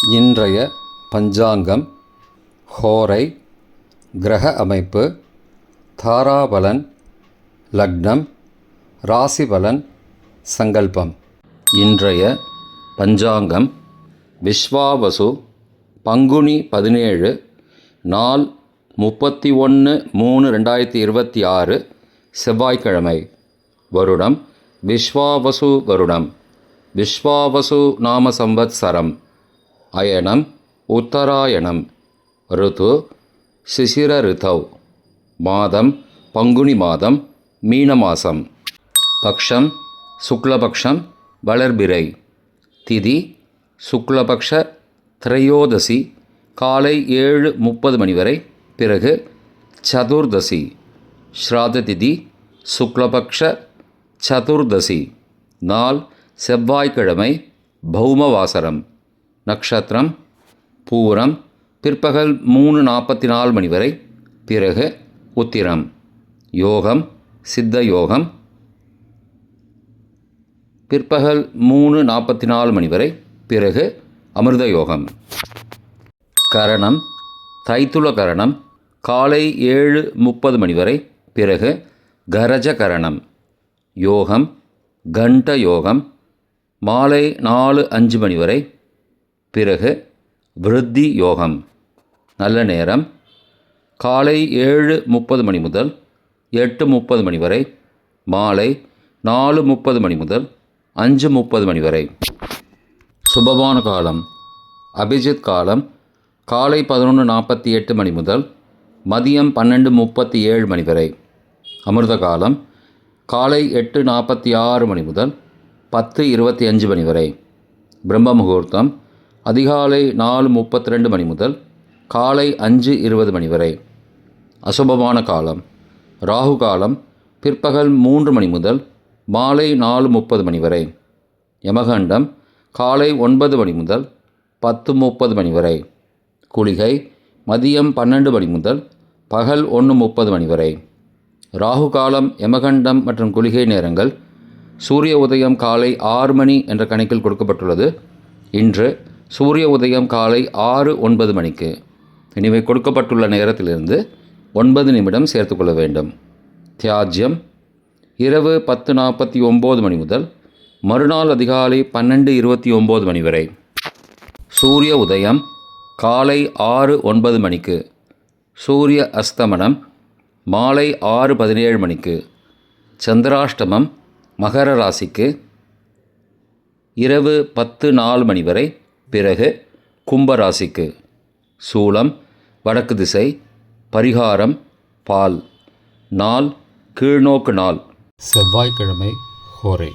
இன்றைய பஞ்சாங்கம், ஹோரை, கிரக அமைப்பு, தாராபலன், லக்னம், ராசிபலன், சங்கல்பம். இன்றைய பஞ்சாங்கம் விஸ்வாவசு, பங்குனி 17, நாள் 31/3/2026, செவ்வாய்க்கிழமை. வருடம் விஸ்வாவசு வருடம். விஸ்வாவசு நாம சம்வத்சரம். அயனம் உத்தராயணம். ருது சிசிர ரிதௌ. மாதம் பங்குனி மாதம், மீன மாதம். பக்ஷம் சுக்லபக்ஷம், வளர்பிறை. திதி சுக்லபக்ஷ திரையோதசி, காலை 7:30 மணி வரை, பிறகு சதுர்தசி. ஸ்ராத திதி சுக்லபக்ஷ சதுர்தசி. நாள் செவ்வாய்க்கிழமை, பௌமவாசரம். நக்ஷத்திரம் பூரம், பிற்பகல் 3:44 மணி வரை, பிறகு உத்திரம். யோகம் சித்த யோகம், பிற்பகல் 3:44 மணி வரை, பிறகு அமிர்த யோகம். கரணம் தைத்துள கரணம், காலை 7:30 மணி வரை, பிறகு கரஜ கரணம். யோகம் கண்ட யோகம், மாலை 4:05 மணி வரை, பிறகு விருத்தி யோகம். நல்ல நேரம் காலை 7:30 மணி முதல் 8:30 மணி வரை, மாலை 4:30 மணி முதல் 5:30 மணி வரை. சுபமான காலம் அபிஜித் காலம், காலை 11:48 மணி முதல் மதியம் 12:37 மணி வரை. அமிர்த காலம் காலை 8:46 மணி முதல் 10:25 மணி வரை. பிரம்ம முகூர்த்தம் அதிகாலை 4:32 மணி முதல் காலை 5:20 மணி வரை. அசுபமான காலம் ராகு காலம், பிற்பகல் 3 மணி முதல் மாலை 4:30 மணி வரை. யமகண்டம் காலை 9 மணி முதல் 10:30 மணி வரை. குளிகை மதியம் 12 மணி முதல் பகல் 1:30 மணி வரை. ராகு காலம், யமகண்டம் மற்றும் குளிகை நேரங்கள் சூரிய உதயம் காலை 6 மணி என்ற கணக்கில் கொடுக்கப்பட்டுள்ளது. இன்று சூரிய உதயம் காலை 6:09 மணிக்கு. இனிமே கொடுக்கப்பட்டுள்ள நேரத்திலிருந்து 9 நிமிடம் சேர்த்துக்கொள்ள வேண்டும். தியாஜ்யம் இரவு 10:49 மணி முதல் மறுநாள் அதிகாலை 12:29 மணி வரை. சூரிய உதயம் காலை 6:09 மணிக்கு. சூரிய அஸ்தமனம் மாலை 6:17 மணிக்கு. சந்திராஷ்டமம் மகர ராசிக்கு இரவு 10:04 மணி வரை, பிறகு கும்பராசிக்கு. சூலம் வடக்கு திசை. பரிகாரம் பால். நாள் கீழ்நோக்கு நாள். செவ்வாய்க்கிழமை ஹோரை.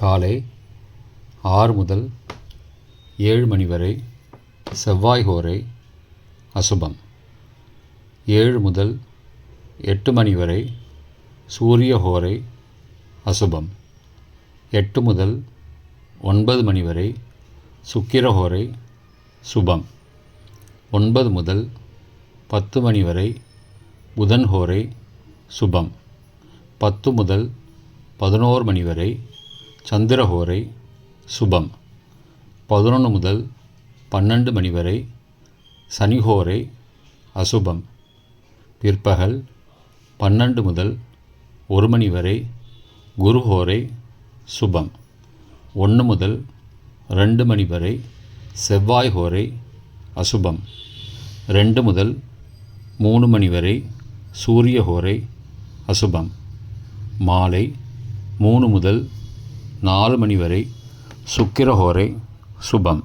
காலை 6 முதல் 7 மணி வரை செவ்வாய் ஹோரை அசுபம். 7 முதல் 8 மணி வரை சூரிய ஹோரை அசுபம். 8 முதல் 9 மணி வரை சுக்கிரஹோரை சுபம். 9 முதல் 10 மணி வரை புதன் ஹோரை சுபம். 10 முதல் 11 மணி வரை சந்திரஹோரை சுபம். 11 முதல் 12 மணி வரை சனிஹோரை அசுபம். பிற்பகல் 12 முதல் 1 மணி வரை குருஹோரை சுபம். 1 முதல் 2 மணி வரை செவ்வாய் ஹோரை அசுபம். 2 முதல் 3 மணி வரை சூரிய ஹோரை அசுபம். மாலை 3 முதல் 4 மணி வரை சுக்கிர ஹோரை சுபம்.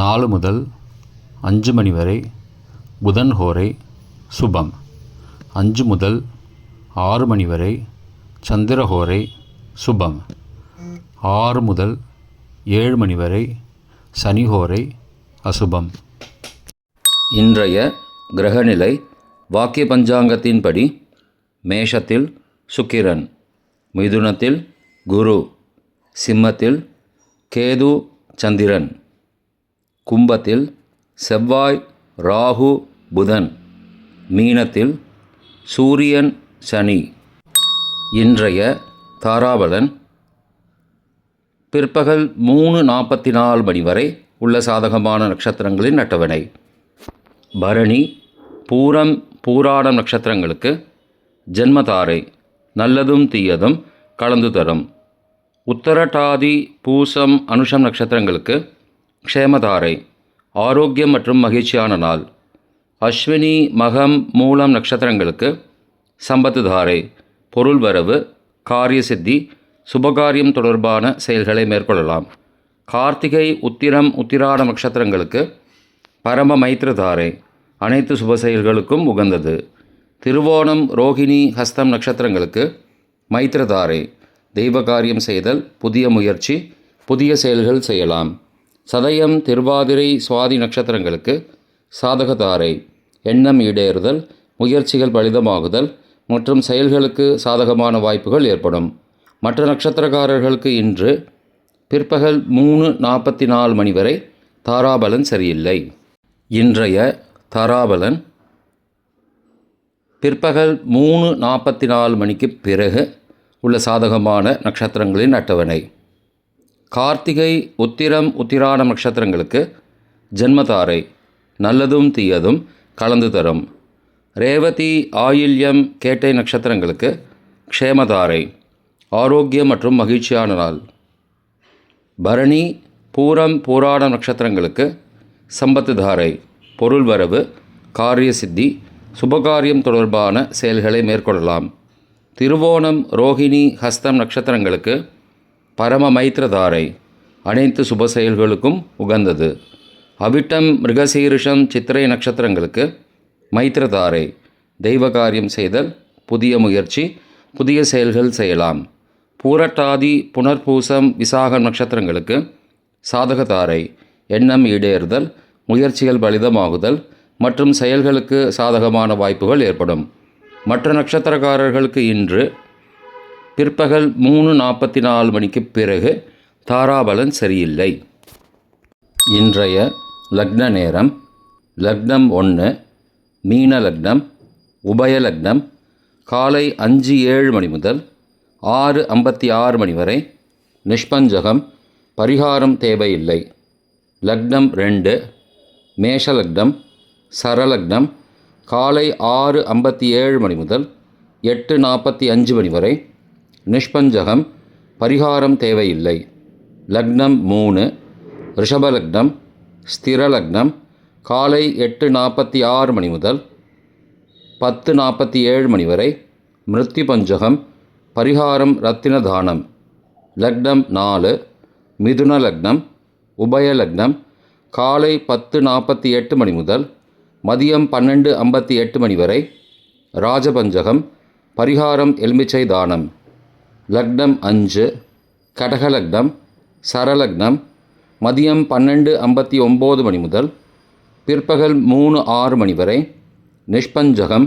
4 முதல் 5 மணி வரை புதன் ஹோரை சுபம். 5 முதல் 6 மணி வரை சந்திரஹோரை சுபம். 6 முதல் 7 மணி வரை சனிஹோரை அசுபம். இன்றைய கிரகநிலை வாக்கிய பஞ்சாங்கத்தின்படி: மேஷத்தில் சுக்கிரன், மிதுனத்தில் குரு, சிம்மத்தில் கேது சந்திரன், கும்பத்தில் செவ்வாய் ராகு புதன், மீனத்தில் சூரியன் சனி. இன்றைய தாராபலன் பிற்பகல் 3:44 மணி வரை உள்ள சாதகமான நட்சத்திரங்களின் அட்டவணை. பரணி, பூரம், பூராடம் நட்சத்திரங்களுக்கு ஜென்மதாரை நல்லதும் தீயதும் கலந்து தரும். உத்தரட்டாதி, பூசம், அனுஷம் நட்சத்திரங்களுக்கு க்ஷேமதாரை ஆரோக்கியம் மற்றும் மகிழ்ச்சியான நாள். அஸ்வினி, மகம், மூலம் நட்சத்திரங்களுக்கு சம்பத்து தாரை பொருள் வரவு, காரிய சித்தி, சுபகாரியம் தொடர்பான செயல்களை மேற்கொள்ளலாம். கார்த்திகை, உத்திரம், உத்திராட நட்சத்திரங்களுக்கு பரம மைத்திரதாரை அனைத்து சுப செயல்களுக்கும் உகந்தது. திருவோணம், ரோகிணி, ஹஸ்தம் நட்சத்திரங்களுக்கு மைத்திரதாரை தெய்வ காரியம் செய்தல், புதிய முயற்சி, புதிய செயல்கள் செய்யலாம். சதயம், திருவாதிரை, சுவாதி நட்சத்திரங்களுக்கு சாதகதாரை எண்ணம் ஈடேறுதல், முயற்சிகள் பலிதமாகுதல் மற்றும் செயல்களுக்கு சாதகமான வாய்ப்புகள் ஏற்படும். மற்ற நட்சத்திரக்காரர்களுக்கு இன்று பிற்பகல் 3:44 மணி வரை தாராபலன் சரியில்லை. இன்றைய தாராபலன் பிற்பகல் 3:44 மணிக்கு பிறகு உள்ள சாதகமான நட்சத்திரங்களின் அட்டவணை. கார்த்திகை, உத்திரம், உத்திராடம் நட்சத்திரங்களுக்கு ஜென்மதாரை நல்லதும் தீயதும் கலந்து தரும். ரேவதி, ஆயில்யம், கேட்டை நட்சத்திரங்களுக்கு க்ஷேமதாரை ஆரோக்கியம் மற்றும் மகிழ்ச்சியான நாள். பரணி, பூரம், பூராடம் நட்சத்திரங்களுக்கு சம்பத்து தாரை பொருள் வரவு, காரிய சித்தி, சுபகாரியம் தொடர்பான செயல்களை மேற்கொள்ளலாம். திருவோணம், ரோகிணி, ஹஸ்தம் நட்சத்திரங்களுக்கு பரம மைத்திரதாரை அனைத்து சுப செயல்களுக்கும் உகந்தது. அவிட்டம், மிருகசீரிஷம், சித்திரை நட்சத்திரங்களுக்கு மைத்திரதாரை தெய்வ காரியம் செய்தல், புதிய முயற்சி, புதிய செயல்கள் செய்யலாம். பூரட்டாதி, புனர்பூசம், விசாகம் நட்சத்திரங்களுக்கு சாதகதாரை எண்ணம் ஈடேறுதல், முயற்சிகள் பலிதமாகுதல் மற்றும் செயல்களுக்கு சாதகமான வாய்ப்புகள் ஏற்படும். மற்ற நட்சத்திரக்காரர்களுக்கு இன்று பிற்பகல் 3:44 மணிக்கு பிறகு தாராபலன் சரியில்லை. இன்றைய லக்ன நேரம் லக்னம் 1 மீன லக்னம், உபய லக்னம் காலை 5:07 மணி முதல் 6:56 மணி வரை. நிஷ்பஞ்சகம், பரிகாரம் தேவையில்லை. லக்னம் 2 மேஷ லக்னம், சரலக்னம் காலை 6:57 மணி முதல் 8:45 மணி வரை. நிஷ்பஞ்சகம், பரிகாரம் தேவையில்லை. லக்னம் 3 ரிஷபலக்னம், ஸ்திரலக்னம் காலை 8:46 மணி முதல் 10:47 மணி வரை. மிருத்யு பஞ்சகம், பரிகாரம் ரத்தின தானம். லக்னம் 4 மிதுன லக்னம், உபய லக்னம் காலை 10:48 மணி முதல் மதியம் 12:58 மணி வரை. ராஜபஞ்சகம், பரிகாரம் எலுமிச்சை தானம். லக்னம் 5 கடகலக்னம், சரலக்னம் மதியம் 12:59 மணி முதல் பிற்பகல் 3:06 மணி வரை. நிஷ்பஞ்சகம்,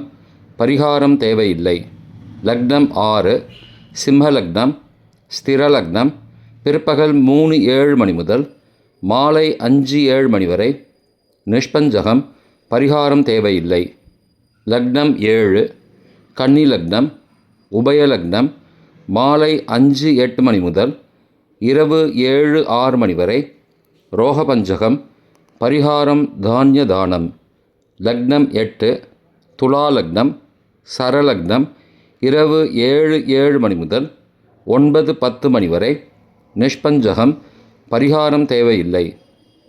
பரிகாரம் தேவையில்லை. லக்னம் 6 சிம்மலக்னம், ஸ்திரலக்னம் பிற்பகல் 3:07 மணி முதல் மாலை 5:07 மணி வரை. நிஷ்பஞ்சகம், பரிகாரம் தேவையில்லை. லக்னம் 7 கன்னி லக்னம், உபய லக்னம் மாலை 5:08 மணி முதல் இரவு 7:06 மணி வரை. ரோகபஞ்சகம், பரிகாரம் தானிய தானம். லக்னம் 8 துலா லக்னம், சரலக்னம் இரவு 7:07 மணி முதல் 9:10 மணி வரை. நிஷ்பஞ்சகம், பரிகாரம் தேவையில்லை.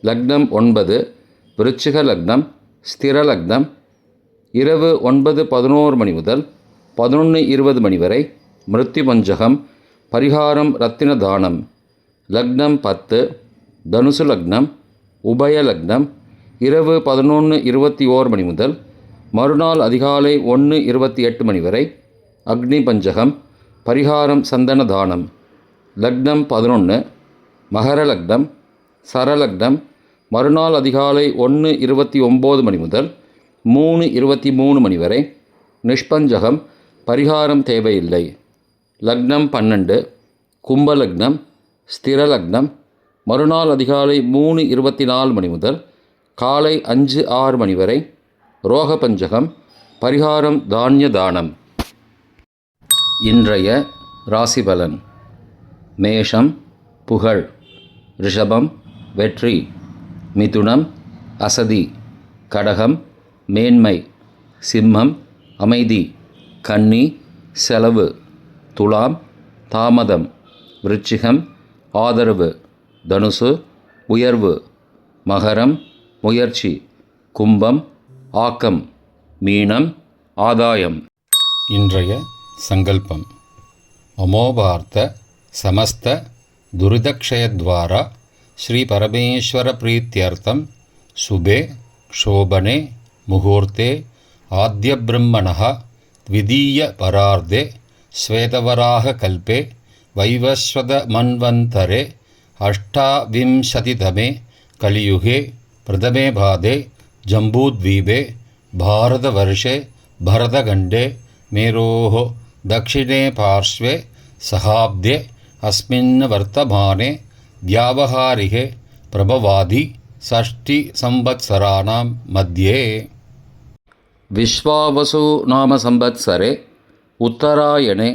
லக்னம் 9 விருச்சிக லக்னம், ஸ்திரலக்னம் இரவு 9:11 மணி முதல் 11:20 மணி வரை. மிருத்யு பஞ்சகம், பரிகாரம் ரத்தின தானம். லக்னம் 10 தனுசு லக்னம், உபய லக்னம் இரவு 11:21 மணி முதல் மறுநாள் அதிகாலை 1:28 மணி வரை. அக்னி பஞ்சகம், பரிகாரம் சந்தன தானம். லக்னம் 11 மகர லக்னம், சரலக்னம் மறுநாள் அதிகாலை 1:29 மணி முதல் 3:23 மணி வரை. நிஷ்பஞ்சகம், பரிகாரம் தேவையில்லை. லக்னம் 12 கும்பலக்னம், ஸ்திரலக்னம் மறுநாள் அதிகாலை 3:24 மணி முதல் காலை 5:06 மணி வரை. ரோகபஞ்சகம், பரிகாரம் தானிய தானம். இன்றைய ராசிபலன். மேஷம் புகழ், ரிஷபம் வெற்றி, மிதுனம் அசதி, கடகம் மேன்மை, சிம்மம் அமைதி, கன்னி செலவு, துலாம் தாமதம், விருச்சிகம் ஆதரவு, தனுசு உயர்வு, மகரம் முயற்சி, கும்பம் ஆக்கம், மீனம் ஆதாயம். இன்றைய சங்கல்பம். அமோபார்த்த சமஸ்த துரிதக்ஷயத்வாரா ஸ்ரீ பரமேஸ்வர பிரீத்தியர்த்தம் சுபே க்ஷோபனே முகூர்த்தே ஆத்ய பிரம்மணः த்விதீய பரார்த்தே ஸ்வேதவராக கல்பே வைவஸ்வத மன்வந்தரே அஷ்டாவிம்சதிதமே கலியுகே பிரதமே பாதே ஜம்பூத்வீபே பாரதவர்ஷே பரதகண்டே மேரோः दक्षिणे पार्श्वे सहाब्दे अस्मिन् वर्तमाने व्यावहारिके प्रभवादि षष्टिसंवत्सराणां मध्ये. विश्वावसु नाम संवत्सरे उत्तरायणे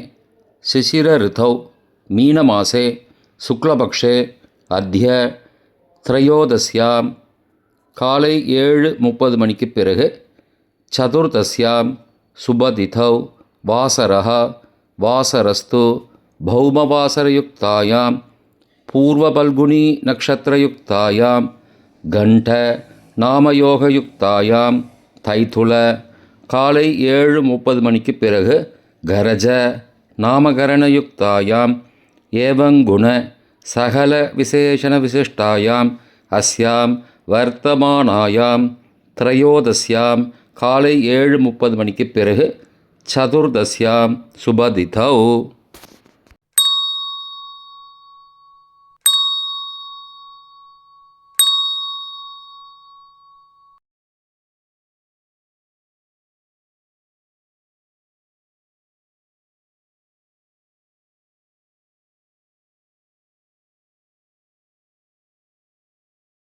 शिशिरऋतौ मीनमासे शुक्लपक्षे अद्य त्रयोदश्यां காலை 7:30 மணிக்கு பிறகு சதுர்தஸ்யாம் சுபதிதௌ வாசரः வாசரஸ்து பௌமவாசரயுக்தாயாம் பூர்வபல்குனி நக்ஷத்திரயுக்தாயாம் கண்ட நாமயோகயுக்தாயாம் தைதுல காலை 7:30 மணிக்கு பிறகு கரஜ நாமகரணயுக்தாயாம் ஏவங்குண சகல விசேஷண விசிஷ்டாயாம் அஸ்யாம் வர்த்தமானாயாம் த்ரயோதஸ்யாம் காலை 7:30 மணிக்கு பிறகு சதுர்தஸ்யாம் சுபதிதௌ